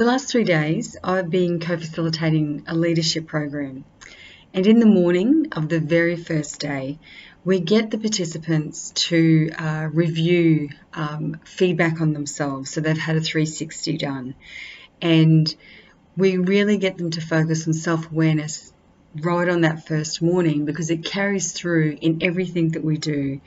The last 3 days, I've been co-facilitating a leadership program. And in the morning of the very first day, we get the participants to review feedback on themselves. So they've had a 360 done. And we really get them to focus on self-awareness right on that first morning, because it carries through in everything that we do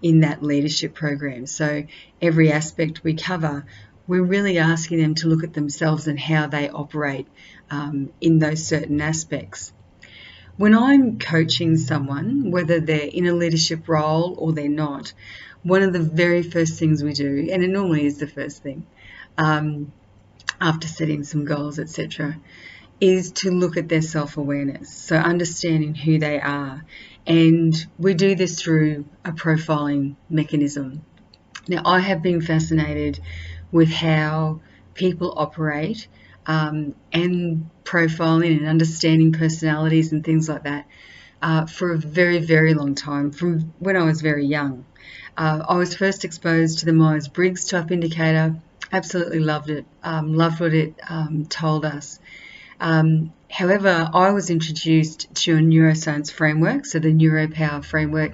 in that leadership program. So every aspect we cover, we're really asking them to look at themselves and how they operate in those certain aspects. When I'm coaching someone, whether they're in a leadership role or they're not, one of the very first things we do, and it normally is the first thing, after setting some goals, etc., is to look at their self-awareness, so understanding who they are. And we do this through a profiling mechanism. Now, I have been fascinated with how people operate and profiling and understanding personalities and things like that for a very, very long time, from when I was very young. I was first exposed to the Myers-Briggs type indicator, absolutely loved it, loved what it told us. However, I was introduced to a neuroscience framework, so the NeuroPower framework,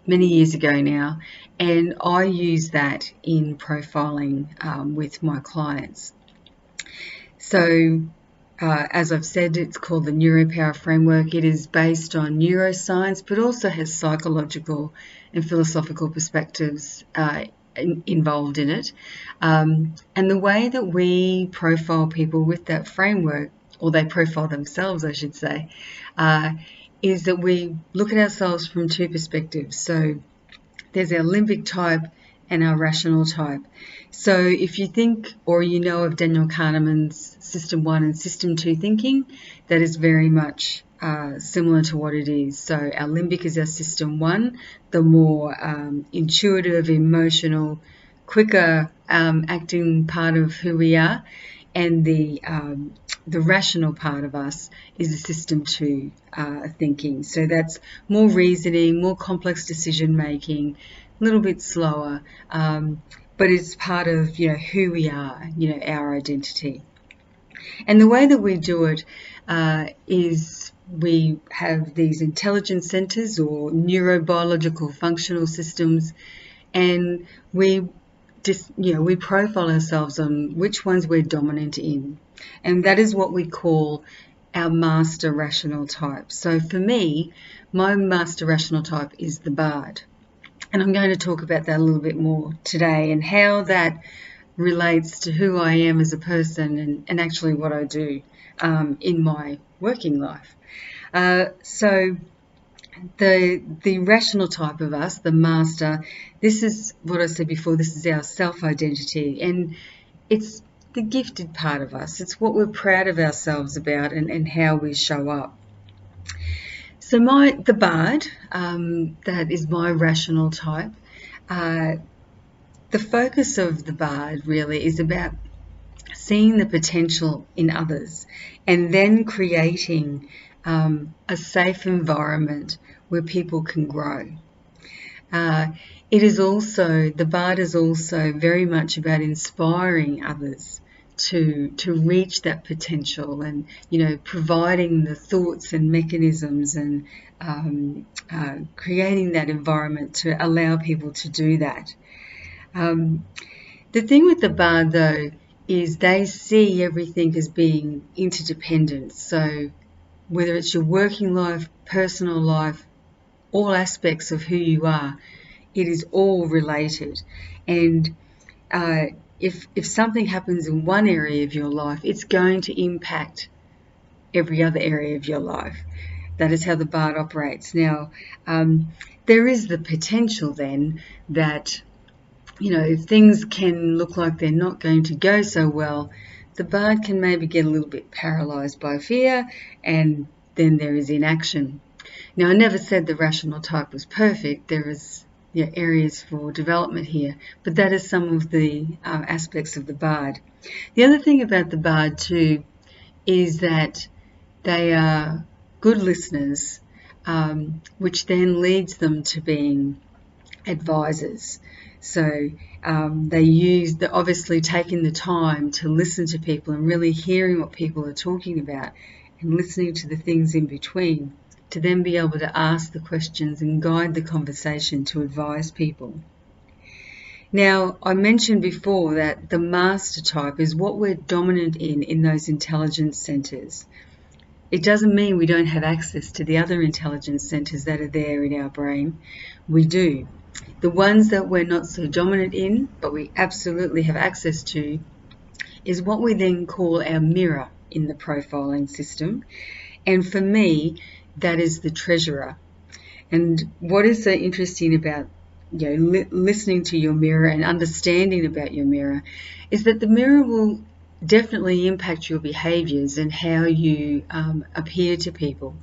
many years ago now, and I use that in profiling with my clients. So, as I've said, it's called the NeuroPower framework. It is based on neuroscience, but also has psychological and philosophical perspectives involved in it. And the way that we profile people with that framework, or they profile themselves, I should say, is that we look at ourselves from two perspectives. So there's our limbic type and our rational type. So if you think, or you know of Daniel Kahneman's System 1 and System 2 thinking, that is very much similar to what it is. So our limbic is our System 1, the more intuitive, emotional, quicker acting part of who we are, and the rational part of us is the System 2 thinking. So that's more reasoning, more complex decision making, a little bit slower, but it's part of who we are, our identity. And the way that we do it is we have these intelligence centers or neurobiological functional systems, and we profile ourselves on which ones we're dominant in. And that is what we call our master rational type. So for me, my master rational type is the Bard. And I'm going to talk about that a little bit more today, and how that relates to who I am as a person and actually what I do in my working life. So the rational type of us, the master, this is what I said before, this is our self-identity, and it's the gifted part of us. It's what we're proud of ourselves about and how we show up. So the Bard, that is my rational type. The focus of the Bard really is about seeing the potential in others and then creating a safe environment where people can grow. The Bard is also very much about inspiring others to reach that potential, and providing the thoughts and mechanisms and creating that environment to allow people to do that. The thing with the Bard, though, is they see everything as being interdependent. So whether it's your working life, personal life, all aspects of who you are, it is all related. And if something happens in one area of your life, it's going to impact every other area of your life. That is how the Bard operates. Now, there is the potential then that, if things can look like they're not going to go so well, the Bard can maybe get a little bit paralyzed by fear, and then there is inaction. Now, I never said the rational type was perfect. There is areas for development here, but that is some of the aspects of the Bard. The other thing about the Bard too is that they are good listeners, which then leads them to being advisors. So they're obviously taking the time to listen to people and really hearing what people are talking about and listening to the things in between to then be able to ask the questions and guide the conversation to advise people. Now, I mentioned before that the master type is what we're dominant in those intelligence centres. It doesn't mean we don't have access to the other intelligence centres that are there in our brain. We do. The ones that we're not so dominant in, but we absolutely have access to, is what we then call our mirror in the profiling system. And for me, that is the treasurer. And what is so interesting about listening to your mirror and understanding about your mirror is that the mirror will definitely impact your behaviours and how you appear to people,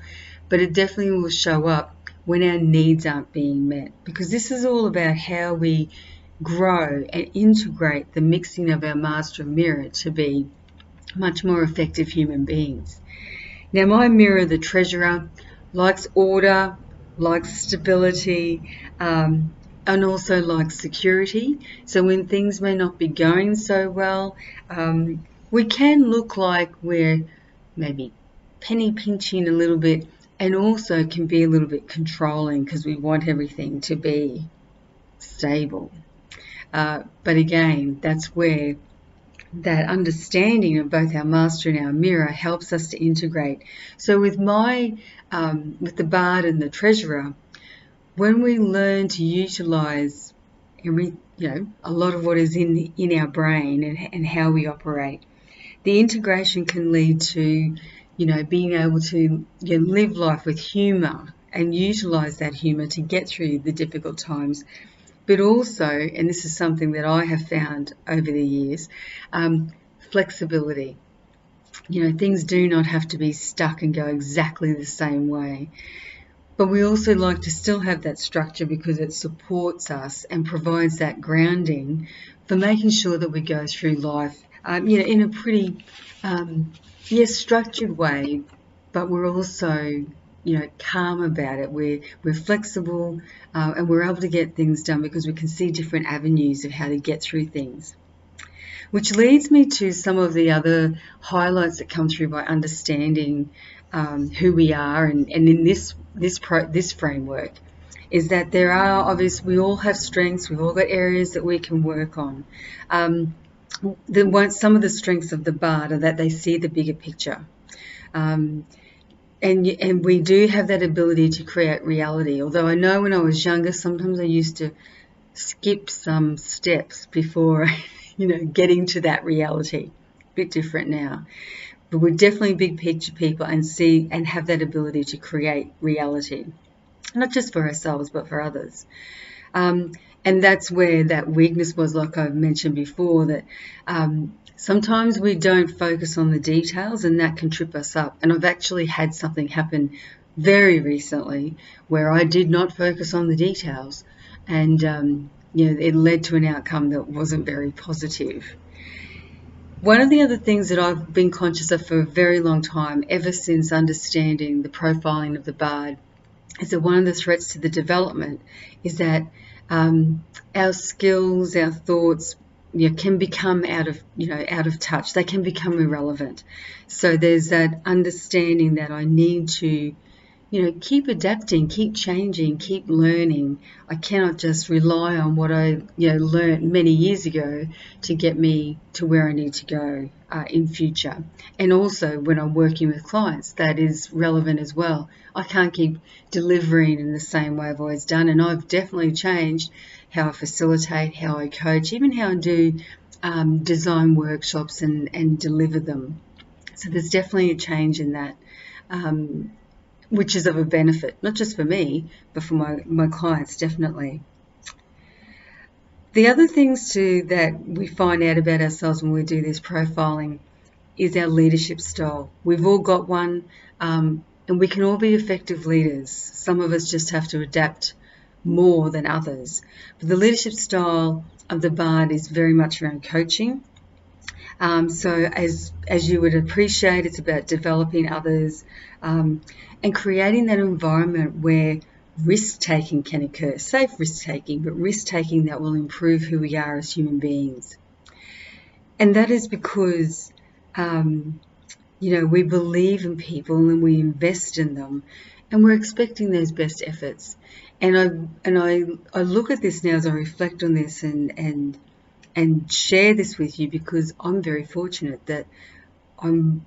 but it definitely will show up when our needs aren't being met, because this is all about how we grow and integrate the mixing of our master and mirror to be much more effective human beings. Now, my mirror, the treasurer, likes order, likes stability, and also likes security. So when things may not be going so well, we can look like we're maybe penny pinching a little bit, and also can be a little bit controlling because we want everything to be stable. But again, that's where that understanding of both our master and our mirror helps us to integrate. So with with the bard and the treasurer, when we learn to utilize a lot of what is in our brain and how we operate, the integration can lead to being able to live life with humour and utilize that humour to get through the difficult times. But also, and this is something that I have found over the years, flexibility. Things do not have to be stuck and go exactly the same way. But we also like to still have that structure because it supports us and provides that grounding for making sure that we go through life, in a pretty, structured way, but we're also calm about it. We're flexible and we're able to get things done because we can see different avenues of how to get through things. Which leads me to some of the other highlights that come through by understanding who we are, and in this framework is that there are we all have strengths. We've all got areas that we can work on. Some of the strengths of the bard are that they see the bigger picture. And we do have that ability to create reality. Although I know when I was younger, sometimes I used to skip some steps before, getting to that reality. A bit different now. But we're definitely big picture people and have that ability to create reality. Not just for ourselves, but for others. And that's where that weakness was, like I've mentioned before, that sometimes we don't focus on the details and that can trip us up. And I've actually had something happen very recently where I did not focus on the details, and it led to an outcome that wasn't very positive. One of the other things that I've been conscious of for a very long time, ever since understanding the profiling of the bard, is that one of the threats to the development is that our skills, our thoughts, can become out of touch. They can become irrelevant. So there's that understanding that I need to, keep adapting, keep changing, keep learning. I cannot just rely on what I, learned many years ago to get me to where I need to go in future. And also when I'm working with clients, that is relevant as well. I can't keep delivering in the same way I've always done. And I've definitely changed how I facilitate, how I coach, even how I do design workshops and deliver them. So there's definitely a change in that. Which is of a benefit, not just for me, but for my clients, definitely. The other things too that we find out about ourselves when we do this profiling is our leadership style. We've all got one, and we can all be effective leaders. Some of us just have to adapt more than others. But the leadership style of the bard is very much around coaching. So as you would appreciate, it's about developing others and creating that environment where risk-taking can occur, safe risk-taking, but risk-taking that will improve who we are as human beings. And that is because, we believe in people and we invest in them, and we're expecting those best efforts. And I look at this now as I reflect on this and share this with you, because I'm very fortunate that I'm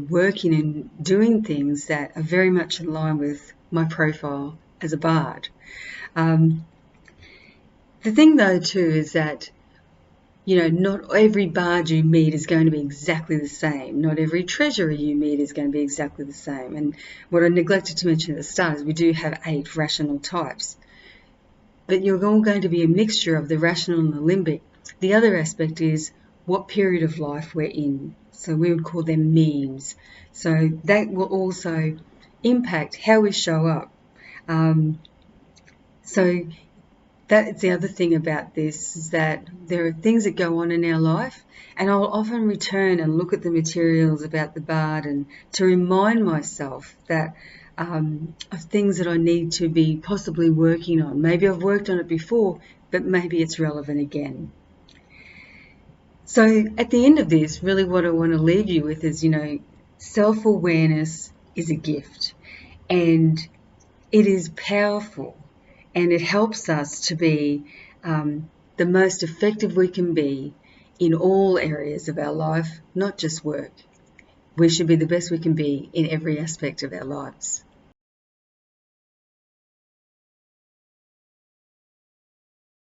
working and doing things that are very much in line with my profile as a bard. The thing though too is that not every bard you meet is going to be exactly the same. Not every treasurer you meet is going to be exactly the same. And what I neglected to mention at the start is we do have 8 rational types. But you're all going to be a mixture of the rational and the limbic. The other aspect is what period of life we're in. So we would call them memes. So that will also impact how we show up. So that's the other thing about this, is that there are things that go on in our life, and I'll often return and look at the materials about the bard and to remind myself that of things that I need to be possibly working on. Maybe I've worked on it before, but maybe it's relevant again. So at the end of this, really what I want to leave you with is, self-awareness is a gift, and it is powerful, and it helps us to be the most effective we can be in all areas of our life, not just work. We should be the best we can be in every aspect of our lives.